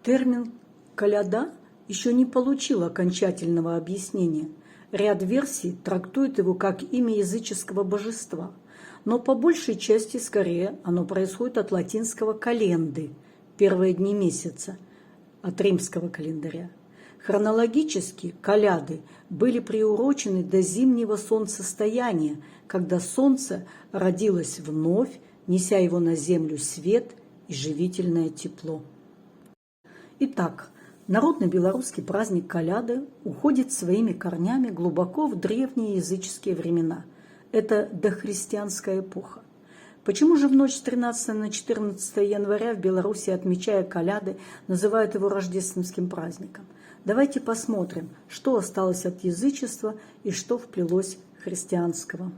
Термин «коляда» еще не получил окончательного объяснения. Ряд версий трактует его как имя языческого божества, но по большей части скорее оно происходит от латинского «календы» – первые дни месяца, от римского календаря. Хронологически коляды были приурочены до зимнего солнцестояния, когда солнце родилось вновь, неся его на землю свет и живительное тепло. Итак, народный белорусский праздник коляды уходит своими корнями глубоко в древние языческие времена. Это дохристианская эпоха. Почему же в ночь с 13 на 14 января в Беларуси, отмечая коляды, называют его рождественским праздником? Давайте посмотрим, что осталось от язычества и что вплелось христианского.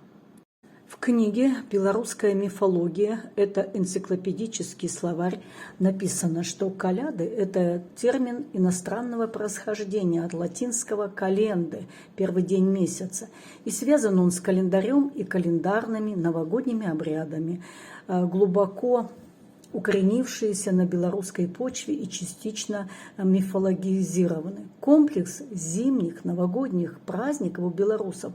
В книге «Белорусская мифология» – это энциклопедический словарь, написано, что коляды – это термин иностранного происхождения от латинского «календе» – первый день месяца, и связан он с календарем и календарными новогодними обрядами, глубоко укоренившиеся на белорусской почве и частично мифологизированы. Комплекс зимних новогодних праздников у белорусов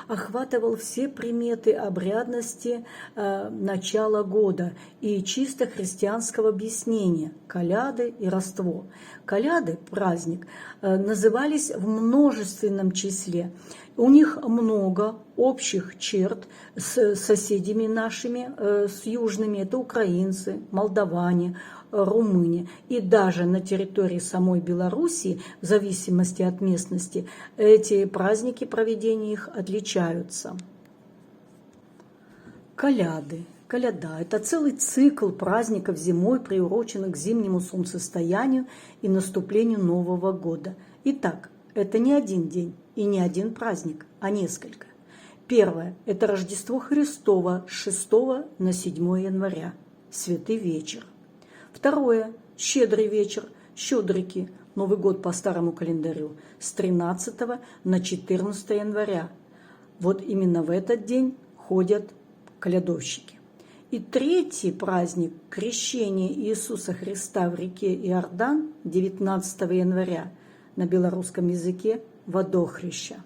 охватывал все приметы обрядности начала года и чисто христианского объяснения – коляды и Рождество. Коляды, праздник, назывались в множественном числе. У них много общих черт с соседями нашими, с южными, это украинцы, молдаване, румыне. И даже на территории самой Белоруссии, в зависимости от местности, эти праздники, проведения их отличаются. Коляды. Коляда – это целый цикл праздников зимой, приуроченных к зимнему солнцестоянию и наступлению Нового года. Итак, это не один день и не один праздник, а несколько. Первое – это Рождество Христово с 6 на 7 января, Святый вечер. Второе – Щедрый вечер, Щедрики, Новый год по старому календарю, с 13 на 14 января. Вот именно в этот день ходят колядовщики. И третий праздник – Крещение Иисуса Христа в реке Иордан 19 января, на белорусском языке Водохреща.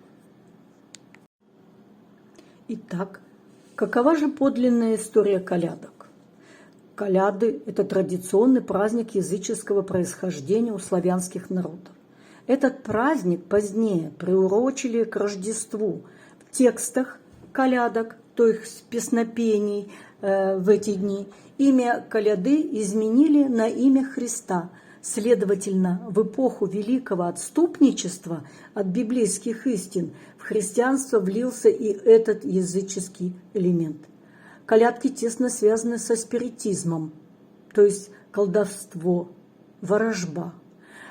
Итак, какова же подлинная история колядок? Коляды – это традиционный праздник языческого происхождения у славянских народов. Этот праздник позднее приурочили к Рождеству. В текстах колядок, то есть песнопений в эти дни, имя коляды изменили на имя Христа. Следовательно, в эпоху великого отступничества от библейских истин в христианство влился и этот языческий элемент. Колядки тесно связаны со спиритизмом, то есть колдовство, ворожба.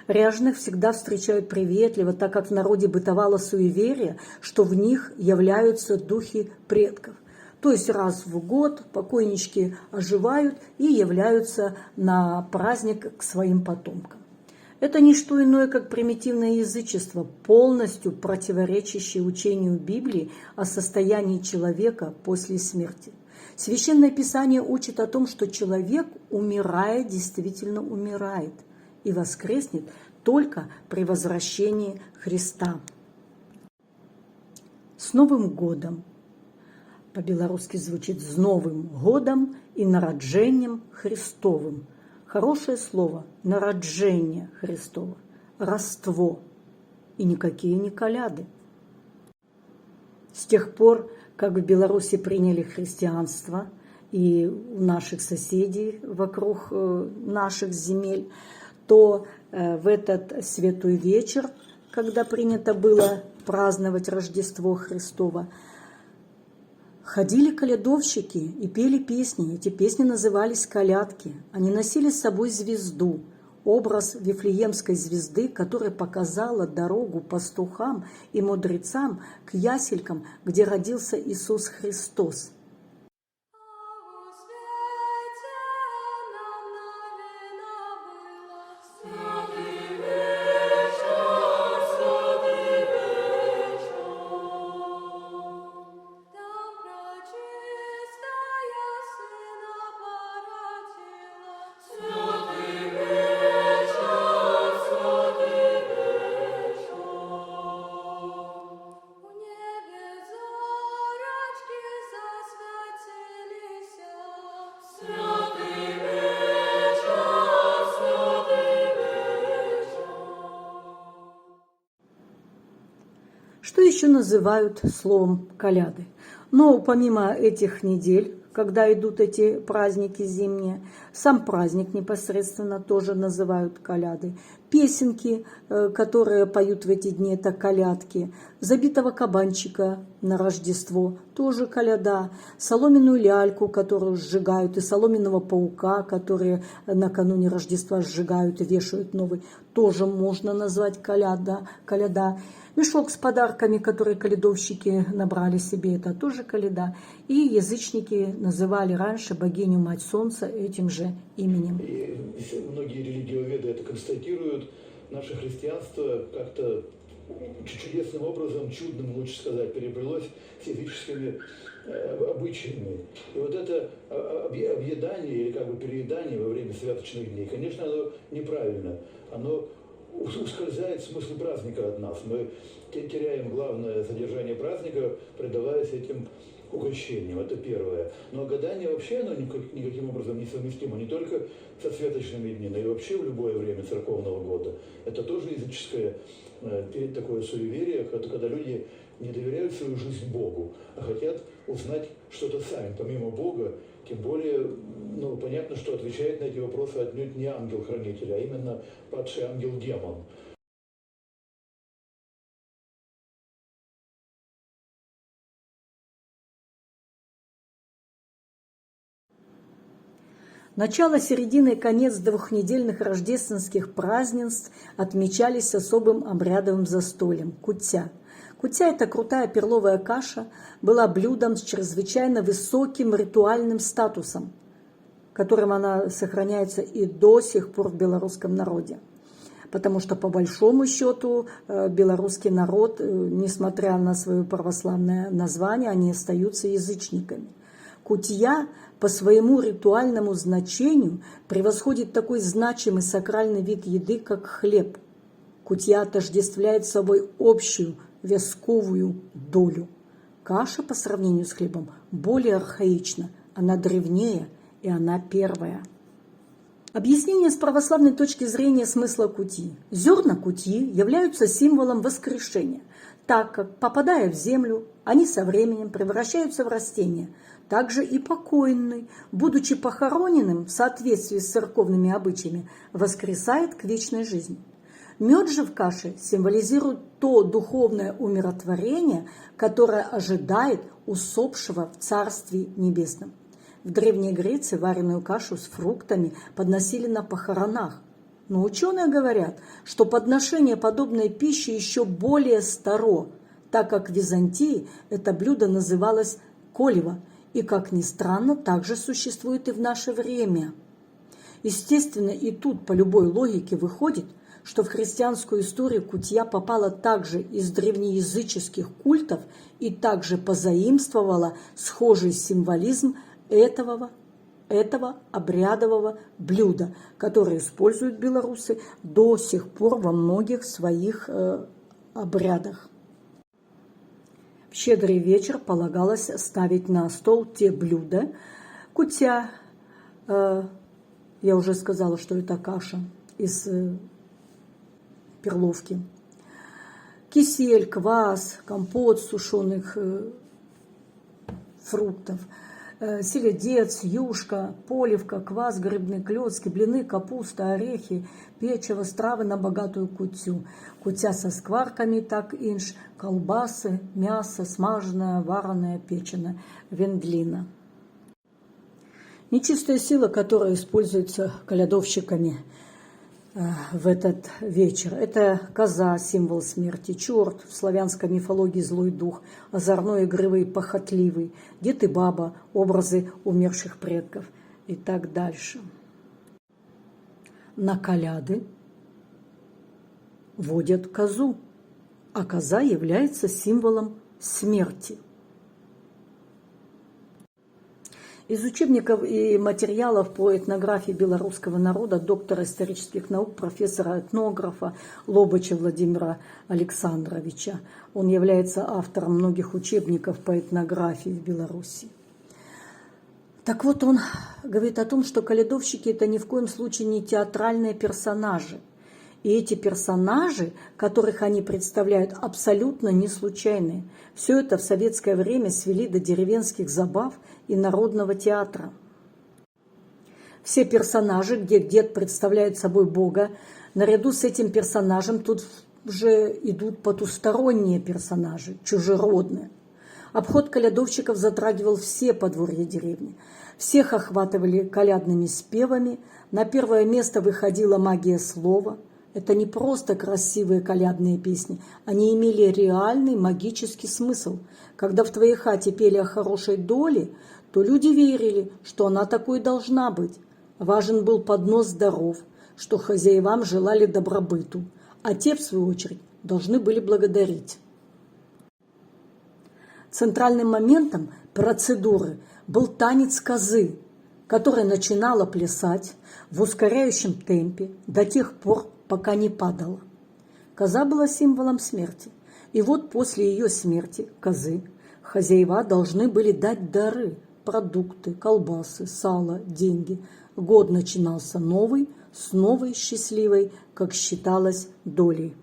Ряженых всегда встречают приветливо, так как в народе бытовало суеверие, что в них являются духи предков. То есть раз в год покойнички оживают и являются на праздник к своим потомкам. Это не что иное, как примитивное язычество, полностью противоречащее учению Библии о состоянии человека после смерти. Священное Писание учит о том, что человек, умирая, действительно умирает и воскреснет только при возвращении Христа. С Новым годом! По-белорусски звучит «с Новым годом» и «народжением Христовым». Хорошее слово – «народжение Христово», «Рождество» и никакие не коляды. С тех пор, как в Беларуси приняли христианство и у наших соседей вокруг наших земель, то в этот святой вечер, когда принято было праздновать Рождество Христово, ходили колядовщики и пели песни. Эти песни назывались колядки. Они носили с собой звезду, образ Вифлеемской звезды, которая показала дорогу пастухам и мудрецам к яселькам, где родился Иисус Христос. еще называют словом коляды. Но помимо этих недель, когда идут эти праздники зимние, сам праздник непосредственно тоже называют коляды. Песенки, которые поют в эти дни, это колядки. Забитого кабанчика на Рождество, тоже коляда. Соломенную ляльку, которую сжигают, и соломенного паука, которые накануне Рождества сжигают и вешают новый, тоже можно назвать коляда. Мешок с подарками, которые калядовщики набрали себе, это тоже коляда. И язычники называли раньше богиню Мать Солнца этим же именем. И многие религиоведы это констатируют. Наше христианство как-то чудесным образом, чудным, лучше сказать, переплелось с языческими обычаями. И вот это объедание или как бы переедание во время святочных дней, конечно, оно неправильно. Оно ускользает смысл праздника от нас. Мы теряем главное содержание праздника, предаваясь этим угощениям. Это первое. Но гадание вообще оно никаким образом не совместимо не только со святочными днями, но и вообще в любое время церковного года. Это тоже языческое такое суеверие, когда люди не доверяют свою жизнь Богу, а хотят узнать что-то сами, помимо Бога. Тем более, понятно, что отвечает на эти вопросы отнюдь не ангел-хранитель, а именно падший ангел-демон. Начало, середина и конец двухнедельных рождественских празднеств отмечались особым обрядовым застольем – кутя. Кутя – это крутая перловая каша, была блюдом с чрезвычайно высоким ритуальным статусом, которым она сохраняется и до сих пор в белорусском народе. Потому что, по большому счету, белорусский народ, несмотря на свое православное название, они остаются язычниками. Кутья по своему ритуальному значению превосходит такой значимый сакральный вид еды, как хлеб. Кутья отождествляет собой общую вязковую долю. Каша по сравнению с хлебом более архаична, она древнее и она первая. Объяснение с православной точки зрения смысла кутьи. Зерна кутьи являются символом воскрешения, так как, попадая в землю, они со временем превращаются в растения. Также и покойный, будучи похороненным в соответствии с церковными обычаями, воскресает к вечной жизни. Мед же в каше символизирует то духовное умиротворение, которое ожидает усопшего в Царстве Небесном. В Древней Греции вареную кашу с фруктами подносили на похоронах. Но ученые говорят, что подношение подобной пищи еще более старо, так как в Византии это блюдо называлось колево, и, как ни странно, также существует и в наше время. Естественно, и тут по любой логике выходит, что в христианскую историю кутья попала также из древнеязыческих культов и также позаимствовала схожий символизм этого обрядового блюда, которое используют белорусы до сих пор во многих своих обрядах. В щедрый вечер полагалось ставить на стол те блюда. Кутя, я уже сказала, что это каша из перловки. Кисель, квас, компот сушеных фруктов, селедец, юшка, поливка, квас, грибные клетки, блины, капуста, орехи, печиво, стравы на богатую кутю. Кутя со скварками, так инш, колбасы, мясо, смаженное, вареное, печеное, вендлина. Нечистая сила, которая используется колядовщиками в этот вечер. Это коза, символ смерти, черт, в славянской мифологии злой дух, озорной, игривый, похотливый, дед и баба, образы умерших предков и так дальше. На коляды водят козу, а коза является символом смерти. Из учебников и материалов по этнографии белорусского народа доктора исторических наук, профессора-этнографа Лобача Владимира Александровича. Он является автором многих учебников по этнографии в Беларуси. Так вот, он говорит о том, что колядовщики – это ни в коем случае не театральные персонажи. И эти персонажи, которых они представляют, абсолютно не случайные. Все это в советское время свели до деревенских забав и народного театра. Все персонажи, где дед представляет собой Бога, наряду с этим персонажем тут уже идут потусторонние персонажи, чужеродные. Обход колядовщиков затрагивал все подворья деревни. Всех охватывали колядными спевами. На первое место выходила магия слова. Это не просто красивые колядные песни, они имели реальный магический смысл. Когда в твоей хате пели о хорошей доле, то люди верили, что она такой должна быть. Важен был поднос даров, что хозяевам желали добробыту, а те, в свою очередь, должны были благодарить. Центральным моментом процедуры был танец козы, которая начинала плясать в ускоряющем темпе до тех пор, пока не падала. Коза была символом смерти, и вот после ее смерти, козы, хозяева должны были дать дары, продукты, колбасы, сало, деньги. Год начинался новый, с новой счастливой, как считалось, долей.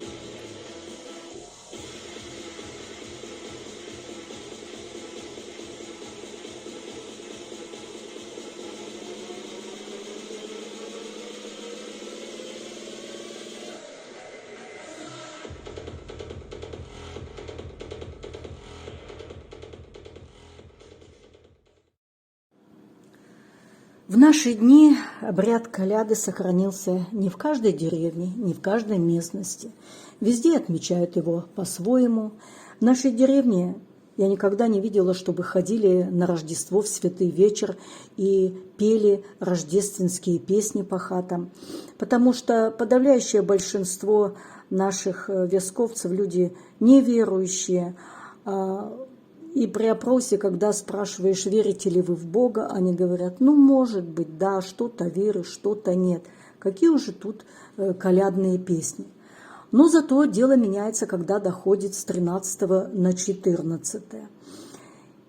В наши дни обряд коляды сохранился не в каждой деревне, не в каждой местности. Везде отмечают его по-своему. В нашей деревне я никогда не видела, чтобы ходили на Рождество в святый вечер и пели рождественские песни по хатам, потому что подавляющее большинство наших весковцев люди неверующие. И при опросе, когда спрашиваешь, верите ли вы в Бога, они говорят, ну, может быть, да, что-то веришь, что-то нет. Какие уже тут колядные песни. Но зато дело меняется, когда доходит с 13 на 14.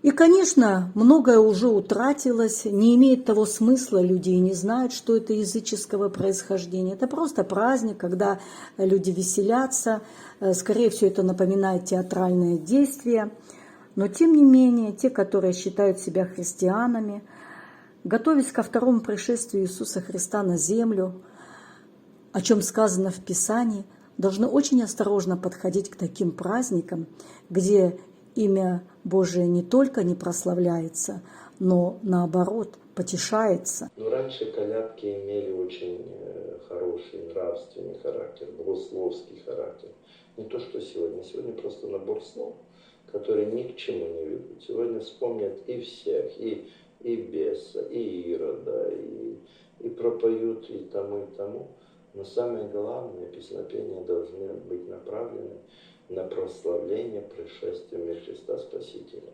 И, конечно, многое уже утратилось, не имеет того смысла, люди не знают, что это языческого происхождения. Это просто праздник, когда люди веселятся, скорее всего, это напоминает театральное действие. Но, тем не менее, те, которые считают себя христианами, готовясь ко второму пришествию Иисуса Христа на землю, о чем сказано в Писании, должны очень осторожно подходить к таким праздникам, где имя Божие не только не прославляется, но, наоборот, потешается. Но раньше колядки имели очень хороший нравственный характер, богословский характер. Не то, что сегодня. Сегодня просто набор слов, которые ни к чему не ведут. Сегодня вспомнят и всех, и беса, и Ирода, и пропоют и тому. Но самое главное, песнопения должны быть направлены на прославление пришествия Христа Спасителя.